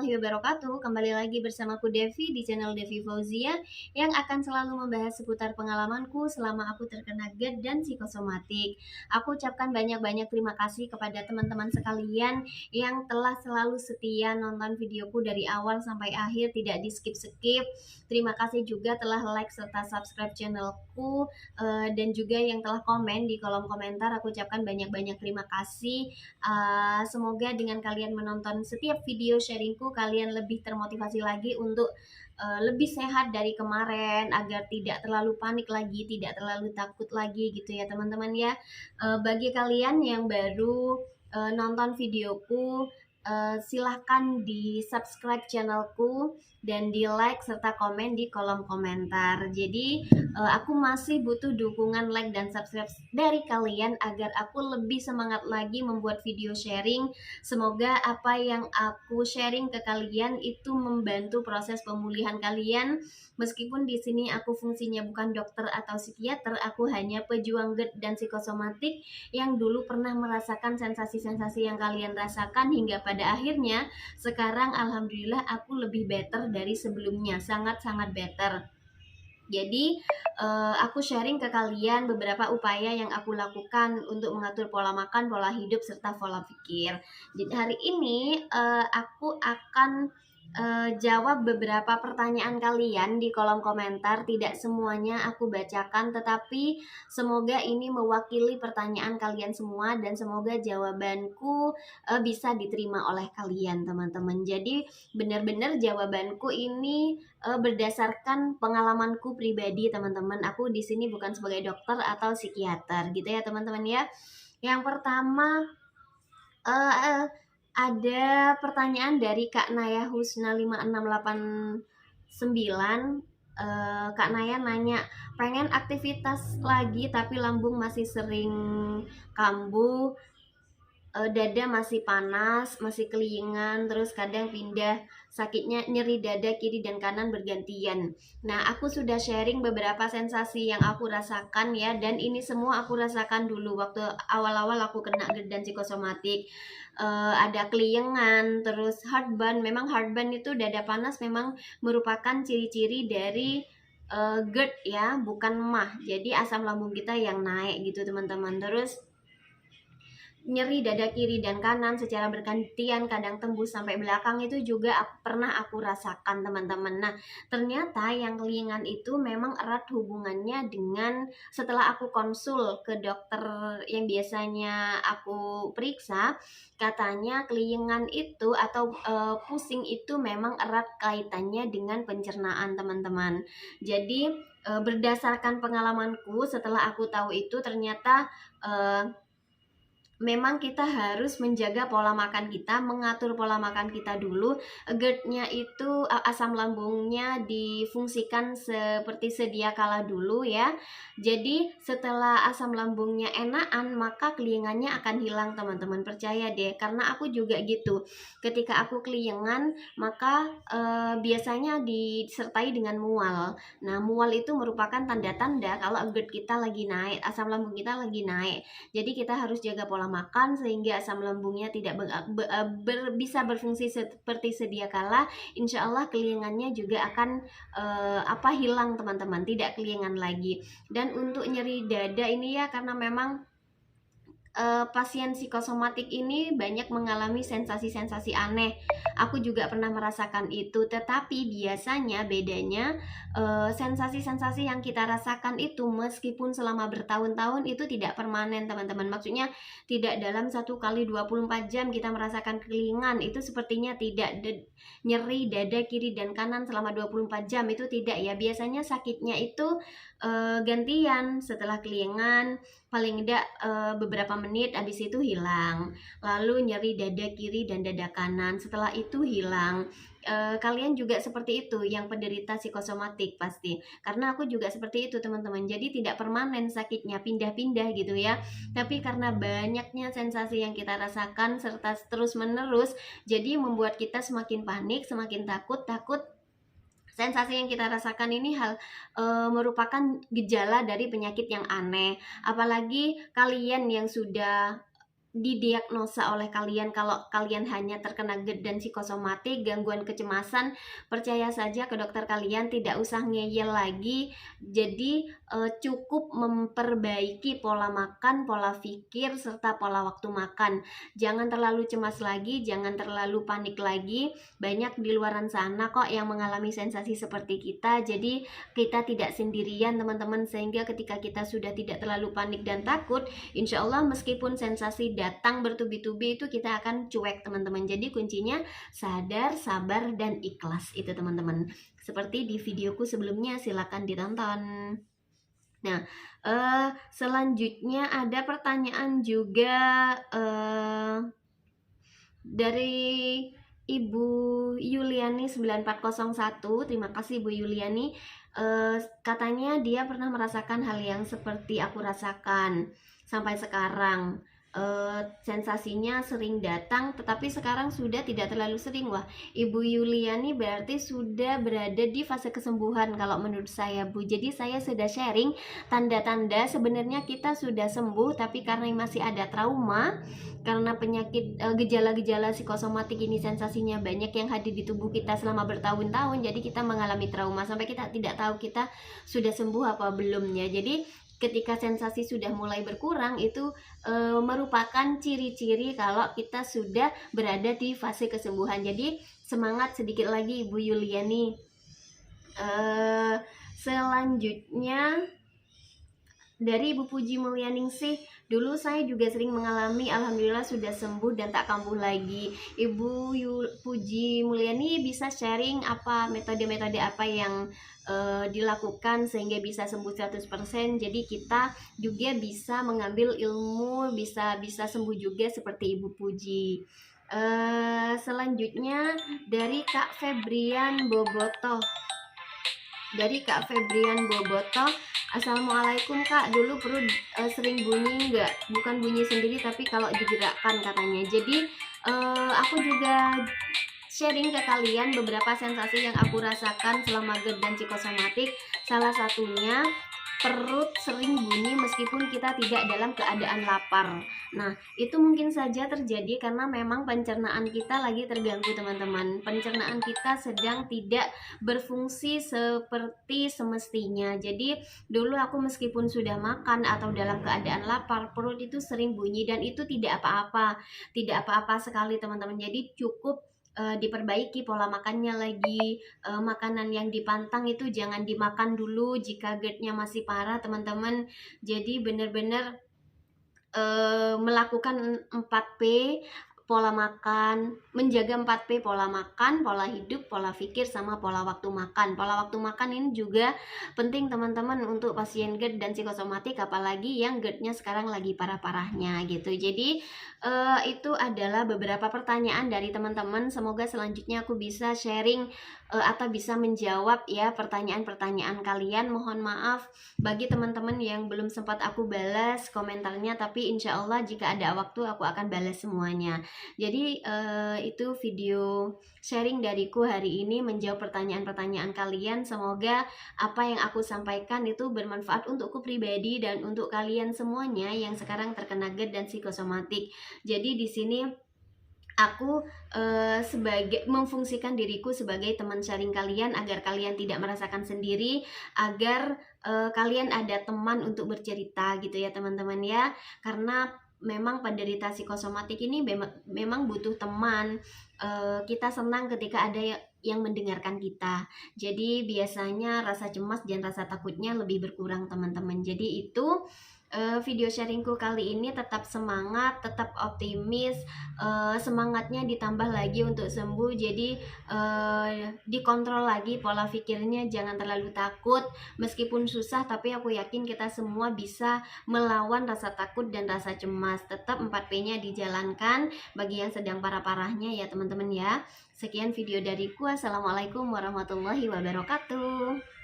warahmatullahi wabarakatuh. Kembali lagi bersamaku Devi di channel Devi Fauzia yang akan selalu membahas seputar pengalamanku selama aku terkena GERD dan psikosomatik. Aku ucapkan banyak-banyak terima kasih kepada teman-teman sekalian yang telah selalu setia nonton videoku dari awal sampai akhir, tidak di skip-skip. Terima kasih juga telah like serta subscribe channelku, dan juga yang telah komen di kolom komentar. Aku ucapkan banyak-banyak terima kasih. Semoga dengan kalian menonton setiap video sharingku, kalian lebih termotivasi lagi untuk lebih sehat dari kemarin, agar tidak terlalu panik lagi, tidak terlalu takut lagi gitu ya teman-teman ya. Bagi kalian yang baru nonton videoku, silahkan di subscribe channelku dan di like serta komen di kolom komentar. Jadi aku masih butuh dukungan like dan subscribe dari kalian agar aku lebih semangat lagi membuat video sharing. Semoga apa yang aku sharing ke kalian itu membantu proses pemulihan kalian. Meskipun di sini aku fungsinya bukan dokter atau psikiater, aku hanya pejuang GERD dan psikosomatik yang dulu pernah merasakan sensasi-sensasi yang kalian rasakan, hingga pada akhirnya sekarang alhamdulillah aku lebih better dari sebelumnya, sangat-sangat better. Jadi aku sharing ke kalian beberapa upaya yang aku lakukan untuk mengatur pola makan, pola hidup, serta pola pikir. Jadi hari ini aku akan jawab beberapa pertanyaan kalian di kolom komentar. Tidak semuanya aku bacakan, tetapi semoga ini mewakili pertanyaan kalian semua dan semoga jawabanku bisa diterima oleh kalian teman-teman. Jadi benar-benar jawabanku ini berdasarkan pengalamanku pribadi teman-teman. Aku di sini bukan sebagai dokter atau psikiater gitu ya teman-teman ya. Yang pertama ada pertanyaan dari Kak Naya Husna 5689. Kak Naya nanya, pengen aktivitas lagi tapi lambung masih sering kambuh, dada masih panas, masih kelingan, terus kadang pindah, sakitnya nyeri dada kiri dan kanan bergantian. Nah, aku sudah sharing beberapa sensasi yang aku rasakan ya, dan ini semua aku rasakan dulu waktu awal-awal aku kena GERD dan psikosomatik. Ada kelingan, terus heartburn. Memang heartburn itu dada panas memang merupakan ciri-ciri dari GERD ya, bukan MAH. Jadi asam lambung kita yang naik gitu teman-teman. Terus nyeri dada kiri dan kanan secara bergantian, kadang tembus sampai belakang, itu juga pernah aku rasakan teman-teman. Nah, ternyata yang kelingan itu memang erat hubungannya dengan, setelah aku konsul ke dokter yang biasanya aku periksa, katanya kelingan itu atau pusing itu memang erat kaitannya dengan pencernaan teman-teman. Jadi berdasarkan pengalamanku setelah aku tahu itu, ternyata memang kita harus menjaga pola makan kita, mengatur pola makan kita dulu. GERD-nya itu asam lambungnya difungsikan seperti sedia kala dulu ya. Jadi setelah asam lambungnya enakan, maka kelingannya akan hilang teman-teman, percaya deh. Karena aku juga gitu. Ketika aku kelingan, maka biasanya disertai dengan mual. Nah, mual itu merupakan tanda-tanda kalau GERD kita lagi naik, asam lambung kita lagi naik. Jadi kita harus jaga pola makan sehingga asam lambungnya tidak bisa berfungsi seperti sedia kala. Insya Allah kelingannya juga akan hilang teman-teman, tidak kelingan lagi. Dan untuk nyeri dada ini ya, karena memang pasien psikosomatik ini banyak mengalami sensasi-sensasi aneh. Aku juga pernah merasakan itu, tetapi biasanya bedanya sensasi-sensasi yang kita rasakan itu meskipun selama bertahun-tahun itu tidak permanen teman-teman. Maksudnya tidak dalam 1 kali 24 jam kita merasakan kelingan, itu sepertinya tidak. Nyeri dada kiri dan kanan selama 24 jam itu tidak ya. Biasanya sakitnya itu gantian, setelah kelingan paling tidak beberapa menit, habis itu hilang. Lalu nyeri dada kiri dan dada kanan, setelah itu hilang. Kalian juga seperti itu yang penderita psikosomatik pasti, karena aku juga seperti itu teman-teman. Jadi tidak permanen sakitnya, pindah-pindah gitu ya. Tapi karena banyaknya sensasi yang kita rasakan serta terus menerus, jadi membuat kita semakin panik, semakin takut. Sensasi yang kita rasakan ini merupakan gejala dari penyakit yang aneh. Apalagi kalian yang sudah didiagnosa oleh kalian kalau kalian hanya terkena GERD dan psikosomatik, gangguan kecemasan, percaya saja ke dokter kalian, tidak usah ngeyel lagi. Jadi cukup memperbaiki pola makan, pola pikir, serta pola waktu makan. Jangan terlalu cemas lagi, jangan terlalu panik lagi. Banyak di luaran sana kok yang mengalami sensasi seperti kita. Jadi kita tidak sendirian teman-teman, sehingga ketika kita sudah tidak terlalu panik dan takut, insya Allah meskipun sensasi datang bertubi-tubi itu kita akan cuek teman-teman. Jadi kuncinya sadar, sabar, dan ikhlas itu teman-teman. Seperti di videoku sebelumnya, silakan ditonton. Nah, selanjutnya ada pertanyaan juga dari Ibu Yuliani 9401. Terima kasih Bu Yuliani. Katanya dia pernah merasakan hal yang seperti aku rasakan sampai sekarang. Sensasinya sering datang, tetapi sekarang sudah tidak terlalu sering. Wah, Ibu Yuliani berarti sudah berada di fase kesembuhan kalau menurut saya, Bu. Jadi saya sudah sharing tanda-tanda sebenarnya kita sudah sembuh, tapi karena masih ada trauma, karena penyakit gejala-gejala psikosomatik ini sensasinya banyak yang hadir di tubuh kita selama bertahun-tahun, jadi kita mengalami trauma sampai kita tidak tahu kita sudah sembuh apa belumnya. Jadi ketika sensasi sudah mulai berkurang itu merupakan ciri-ciri kalau kita sudah berada di fase kesembuhan. Jadi semangat sedikit lagi Ibu Yuliani. Selanjutnya dari Ibu Puji Mulyaningsih, dulu saya juga sering mengalami, alhamdulillah sudah sembuh dan tak kambuh lagi. Ibu Puji Mulyani bisa sharing apa metode-metode apa yang dilakukan sehingga bisa sembuh 100%. Jadi kita juga bisa mengambil ilmu, bisa sembuh juga seperti Ibu Puji. Selanjutnya dari Kak Febrian Boboto. Assalamualaikum Kak, dulu perut sering bunyi nggak? Bukan bunyi sendiri tapi kalau digerakkan katanya. Jadi aku juga sharing ke kalian beberapa sensasi yang aku rasakan selama GERD dan psikosomatik. Salah satunya perut sering bunyi meskipun kita tidak dalam keadaan lapar. Nah, itu mungkin saja terjadi karena memang pencernaan kita lagi terganggu teman-teman. Pencernaan kita sedang tidak berfungsi seperti semestinya. Jadi dulu aku meskipun sudah makan atau dalam keadaan lapar, perut itu sering bunyi dan itu tidak apa-apa. Tidak apa-apa sekali teman-teman. Jadi cukup diperbaiki pola makannya lagi. Makanan yang dipantang itu jangan dimakan dulu jika GERD-nya masih parah teman-teman. Jadi benar-benar melakukan 4P, pola makan, menjaga 4P, pola makan, pola hidup, pola pikir, sama pola waktu makan. Pola waktu makan ini juga penting teman-teman untuk pasien GERD dan psikosomatik, apalagi yang GERD-nya sekarang lagi parah-parahnya gitu. Jadi itu adalah beberapa pertanyaan dari teman-teman. Semoga selanjutnya aku bisa sharing atau bisa menjawab ya pertanyaan-pertanyaan kalian. Mohon maaf bagi teman-teman yang belum sempat aku balas komentarnya, tapi insya Allah jika ada waktu aku akan balas semuanya. Jadi itu video sharing dariku hari ini menjawab pertanyaan-pertanyaan kalian. Semoga apa yang aku sampaikan itu bermanfaat untukku pribadi dan untuk kalian semuanya yang sekarang terkena GERD dan psikosomatik. Jadi di sini aku sebagai memfungsikan diriku sebagai teman sharing kalian agar kalian tidak merasakan sendiri, agar kalian ada teman untuk bercerita gitu ya teman-teman ya. Karena memang penderita psikosomatik ini memang butuh teman. Kita senang ketika ada yang mendengarkan kita. Jadi biasanya rasa cemas dan rasa takutnya lebih berkurang teman-teman. Jadi itu video sharingku kali ini. Tetap semangat, tetap optimis, semangatnya ditambah lagi untuk sembuh. Jadi dikontrol lagi pola pikirnya, jangan terlalu takut. Meskipun susah, tapi aku yakin kita semua bisa melawan rasa takut dan rasa cemas. Tetap 4P-nya dijalankan bagi yang sedang parah-parahnya ya teman-teman ya. Sekian video dariku. Assalamualaikum warahmatullahi wabarakatuh.